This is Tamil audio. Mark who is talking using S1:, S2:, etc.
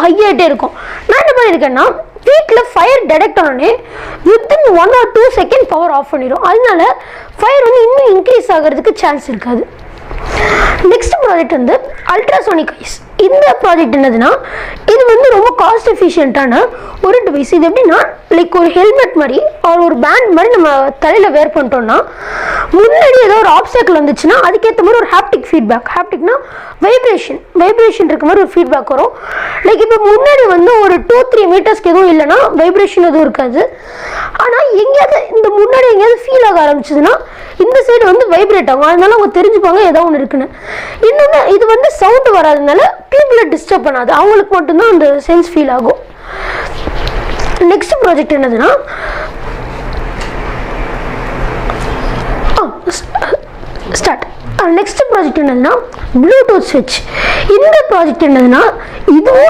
S1: ஹையாகிட்டே இருக்கும். நான் என்ன பண்ணியிருக்கேன்னா வீட்டில் ஃபயர் டிடெக்ட் ஆனோடனே within 1 or 2 second power off பண்ணிடும். அதனால ஃபயர் வந்து இன்னும் இன்க்ரீஸ் ஆகிறதுக்கு சான்ஸ் இருக்காது. நெக்ஸ்ட் ப்ராஜெக்ட் வந்து அல்ட்ராசோனிக் ஐஸ். இந்த ப்ராஜெக்ட் என்னதுன்னா இது வந்து ரொம்ப காஸ்ட் எஃபிஷியன்ட்டான ஒரு டிவைஸ். இது எப்படின்னா லைக் ஒரு ஹெல்மெட் மாதிரி ஒரு பேண்ட் மாதிரி நம்ம தலையில் வேர் பண்ணிட்டோம்னா முன்னாடி ஏதோ ஒரு ஆப்ஸ்டக்கிள் வந்துச்சுன்னா அதுக்கேற்ற மாதிரி ஒரு ஹாப்டிக் ஃபீட்பேக், ஹாப்டிக்னா வைப்ரேஷன் இருக்க மாதிரி ஒரு ஃபீட்பேக் வரும். லைக் இப்போ முன்னாடி வந்து ஒரு 2-3 மீட்டர்ஸ்க்கு எதுவும் இல்லைன்னா வைப்ரேஷன் எதுவும் இருக்காது. ஆனால் எங்கேயாவது இந்த முன்னாடி எங்கேயாவது ஃபீல் ஆக ஆரம்பிச்சதுன்னா இந்த சைடு வந்து வைப்ரேட் ஆகும். அதனால அவங்க தெரிஞ்சுப்பாங்க ஏதோ ஒன்று இருக்குன்னு. இன்னொன்று இது வந்து சவுண்டு வராதனால பீப்புளை டிஸ்டர்ப் பண்ணாது, அவங்களுக்கு மட்டும்தான் அந்த சென்ஸ் ஃபீல் ஆகும். நெக்ஸ்ட் ப்ராஜெக்ட் என்னதுன்னா நெக்ஸ்ட் ப்ராஜெக்ட் என்னதுன்னா ப்ளூடூத் ஸ்விட்ச். இந்த ப்ராஜெக்ட் என்னதுன்னா இதுவும்